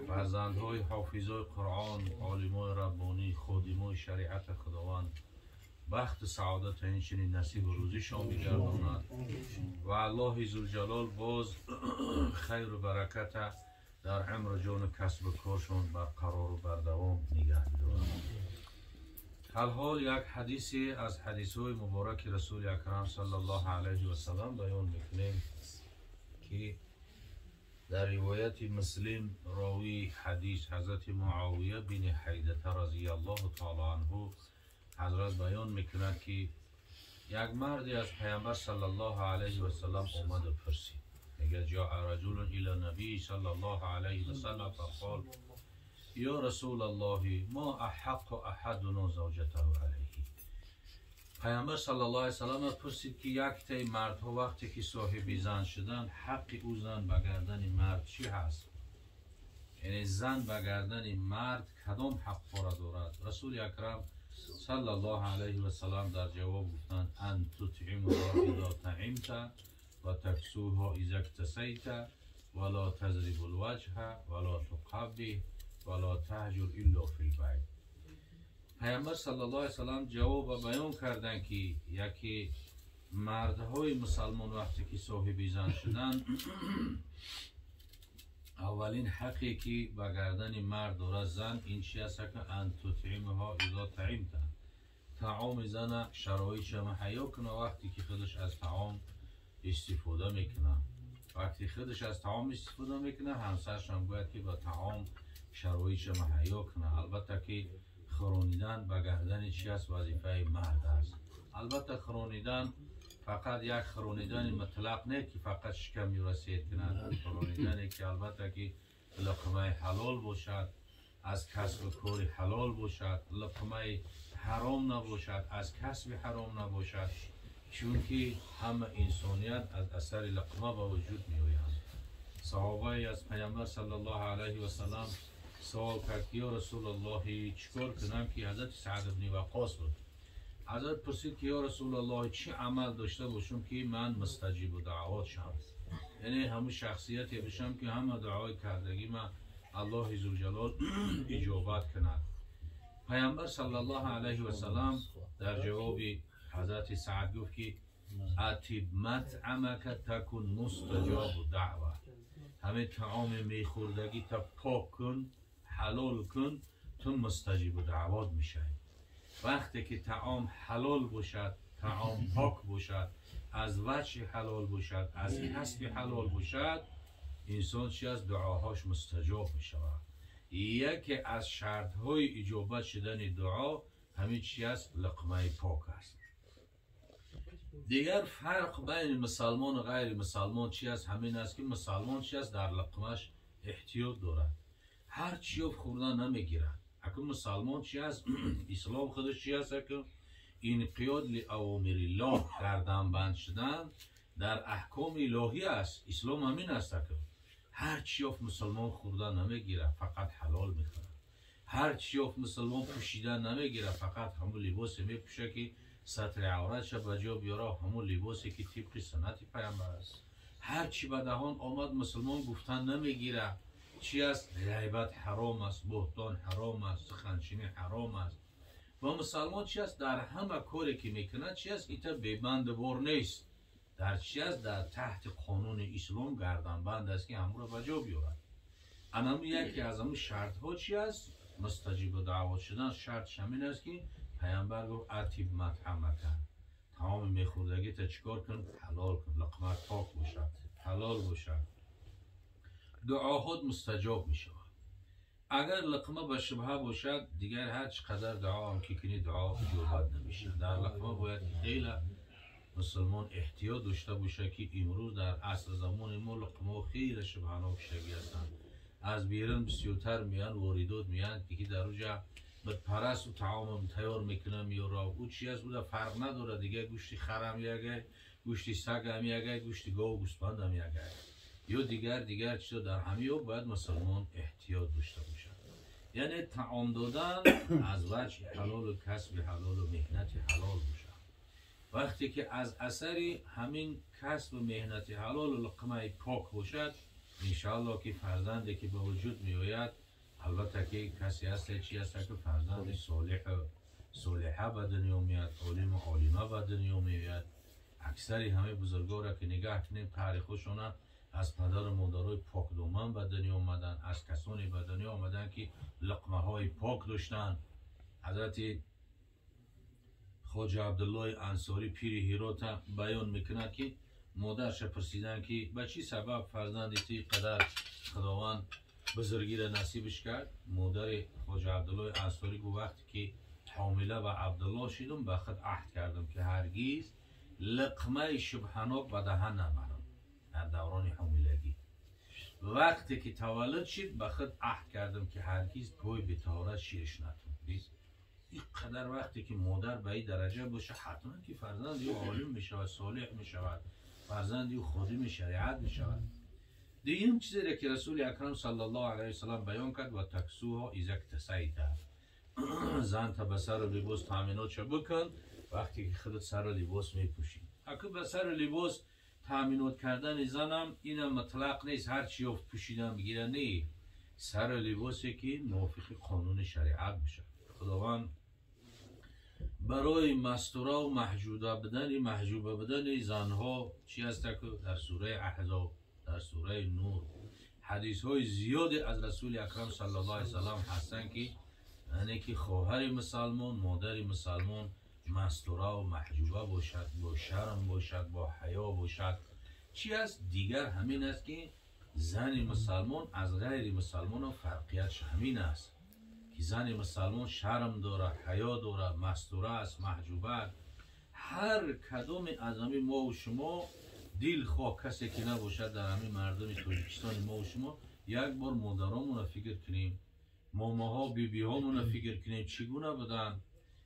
فرزندهای حافظای قرآن، عالمای ربانی، خادمای شریعت خداوند بخت سعادت این چنین نصیب و روزیشان می‌گرداند و الله ذوالجلال باز خیر و برکت در عمر جان و کسب و کارشان برقرار و بردوام نگه می‌دارد. حال یک حدیثی از حدیث‌های مبارک رسول اکرم صلی الله علیه و سلم بیان می‌کنیم که در روایت مسلم راوی حدیث حضرت معاویه بن حیدة رضی الله تعالی عنه حضرت بیان می‌کند که یک مردی از پیامبر صلی الله علیه و سلم آمد و پرسید، میگه جاء رجل الی النبی صلی الله علیه و سلم فقال یا رسول الله ما احق احدنا زوجته علیه. پیامبر صلی الله علیه و سلم پرسید که یک تای مردها وقتی که صاحب زن شدن حق او زن به گردن مرد چی هست؟ یعنی زن به گردن مرد کدام حق را دارد؟ رسول اکرم صلی الله علیه و سلم در جواب گفتند ان تطعمها اذا طعمت و تکسوها اذا اکتسیت ولا تضرب الوجه ولا تقبح ولا تهجر الا فی البیت. پیامبر صلی الله علیه و سلم جواب بیان کردند که یکی مردهای مسلمان وقتی که صاحب زن شدن اولین حقی که به گردن مرد دارد زن این چی است که ان تطعمها اذا طعمت، طعام زن شرایطش مهیا کنه وقتی که خودش از طعام استفاده میکنه. وقتی خودش از طعام استفاده میکنه همسرش هم باید که با طعام شرایطش مهیا کنه. البته که خورانیدن به گردن چی است؟ وظیفه مرد است. البته خورانیدن فقط یک خورانیدن مطلق نه که فقط شکم رسید کنند، خورانیدنی که البته که لقمه حلال باشد، از کسب کار حلال باشد، لقمه حرام نباشد، از کسب حرام نباشد، چون که همه انسانیت از اثر لقمه به وجود می آید. صحابه از پیامبر صلی الله علیه و سلم سوال کرد که یا رسول الله چیکار کنم که حضرت سعد بن وقاص بود. حضرت پرسید که یا رسول الله چه عمل داشته باشم که من مستجیب دعوات شم، یعنی همون شخصیتی بشم که همه دعای کردگی من الله ذوالجلال اجابت کند. پیامبر صلی الله علیه و سلم در جواب حضرت سعد گفت که اطیب مطعمک تکن مستجاب دعوه، همه طعام میخوردگی تا پاک کن، حلال کن، تو مستجیب دعوات میشه. وقتی که طعام حلال باشد، طعام پاک باشد، از وجه حلال باشد، از کسب حلال باشد، انسان چی از دعاهاش مستجاب میشود. یکی از شرط های اجابت شدن دعا همین چی است؟ لقمه پاک است. دیگر فرق بین مسلمان و غیر مسلمان چی است؟ همین است که مسلمان چی است؟ در لقمهش احتیاط دارد، هر چی خوردن نمیگیرد. اکنون مسلمان چی است؟ اسلام خودش چی است که انقیاد لأوامر الله گردن بند شدن در احکام الهی است. اسلام همین است که هر چی مسلمان خوردن نمیگیره، فقط حلال میخوره. هر چی مسلمان پوشیدن نمیگیره، فقط همون لباسی میپوشه که ستر عورتش بجا بیاره، همون لباسی که طبق سنت پیامبر است. هر چی به دهان آمد مسلمان گفتن نمیگیره. چی است؟ غیبت حرام است، بهتان حرام است، سخنچینی حرام است. و مسلمان چی است؟ در همه کاری که میکنه چی است؟ ایتا بیبند بار نیست. در چی است؟ در تحت قانون اسلام گردن بند است که همون را بجا بیارد. انم یکی از همون شرط ها چی است؟ مستجیب دعوت شدن. شرط شمین است که پیامبر گفت اطیب مطعمک، تمام میخوردگی تا چیکار کن؟ حلال کن، لقمه پاک باشد، حلال باشد، دعاهات مستجاب می شود. اگر لقمه به شبهه باشد دیگر هر چقدر دعا هم که کنی دعا اجابت نمیشه. در لقمه باید خیلی مسلمان احتیاط داشته باشه که امروز در عصر زمان ما لقمه خیلی شبهانه شگی هستند. از بیرون بسیارتر میان واردات میان که در اوجا پرست و طعام تیار میکنه میاره. او چی است؟ بوده فرق نداره دیگه، گوشت خر هم یگه، گوشت سگ هم یگه، گوشت گاو و گوسفند هم یگه، یا دیگر چیزا در همه باید مسلمان احتیاط داشته باشد. یعنی طعام دادن از وجه حلال و کسب حلال و مهنت حلال باشد. وقتی که از اثر همین کسب و مهنت حلال و لقمه پاک باشد، انشاءالله که فرزندی که به وجود می آید، البته که کسی هست چی هست که فرزند صالحه به دنیا میاد، عالم و عالمه به دنیا میاد. اکثری همه بزرگا که نگاه کنیم تاریخشون از پدر و مادرای پاک دامن به دنیا آمدن، از کسانی به دنیا آمدن که لقمه های پاک داشتن. حضرت خواجه عبدالله انصاری پیر هرات بیان میکنه که مادرش پرسیدن که به چی سبب فرزندی تی قدر خداوند بزرگی را نصیبش کرد. مادر خواجه عبدالله انصاری گفت وقتی که حامله و عبدالله شدم به خود عهد کردم که هرگیز لقمه شبهناک به دهن نبرم در دوران حاملگی. وقتی که تولد شد به خود عهد کردم که هرگیز پای به طهارت شیرش نتونم. این قدر وقتی که مادر به این درجه باشه حتما که فرزند او عالم می شود، صالح می شود، فرزند او خادم شریعت می شود. دیگه چیزی را که رسول اکرم صلی الله علیه وسلم بیان کرد و تکسوها اذا اکتسیت، زن تا به سر و لباس تامینات بکن وقتی که خودت سر و لباس می پوشی. اگه به سر و لباس تامینات کردن زنم این مطلق نیست هر چی افت پوشیدن بگیره، نه، سر و لباسی که موافق قانون شریعت بشه. خداوند برای مستوره و محجوبه بدن زنها چی هست که در سوره احزاب، در سوره نور حدیث های زیادی از رسول اکرم صلی الله علیه وسلم هستن که یعنی که خواهر مسلمان، مادر مسلمان مستوره و محجوبه باشد، با شرم باشد، با حیا باشد. چی است دیگر همین است که زن مسلمان از غیر مسلمان فرقیتش همین است که زن مسلمان شرم داره، حیا داره، مستوره است، محجوبه. هر کدام از همین ما و شما دل خواه کسی که نباشد در همین مردم تاجیکستان ما و شما یک بار مادرامون رو فکر کنیم، ماماها بیبی هامون رو فکر کنیم چگونه بودن.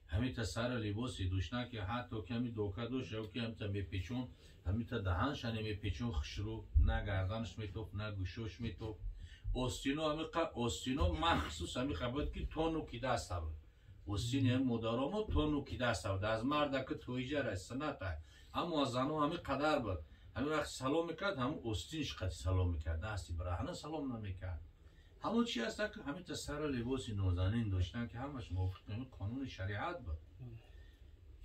همین تا سر لباسی دوشنه که حتی کمی دوکه داشت و که همین تا میپیچون، همین تا دهنش میپیچون خشرو، نه گردنش میتوب نه گوشوش میتوب. آستینو همین آستینو مخصوص همین خبرد که تونو کی دست بود. آستین هم مادرامو تونو کی دست بود. از مرد که تویجه را سنت اما از زنو همین قدر بود. همین وقت سلام میکرد همون آستینش قد سلام میکرد، دستی برهنه سلام نمیکرد. همون چی هست که همین تا سر لباسی نازنین داشتن که همش موافق قانون شریعت بود.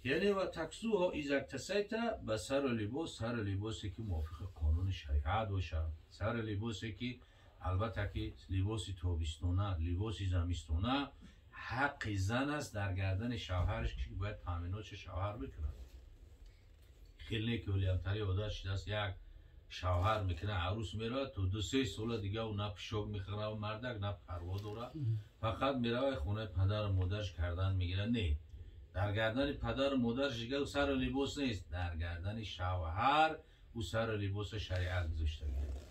یعنی و تکسوها اذا اکتسیت، به سر لباس، سر لباسی که موافق قانون شریعت باشه، سر لباسی که البته که لباسی تابستونه، لباسی زمستونه حق زن است در گردن شوهرش که باید تامینات شوهر بکنه. خیلی که ولیمتری عادت شده است یک شوهر میکنه عروس میره تو 2-3 سال دیگه و نه پشاک میخوره و مردک نه پروا داره، فقط میره خونه پدر و مادرش کردن میگیره. نه، در گردن پدر و مادرش دیگه سر و لباس نیست، در گردن شوهر او سر و لباس شریعت گذاشته میگیره.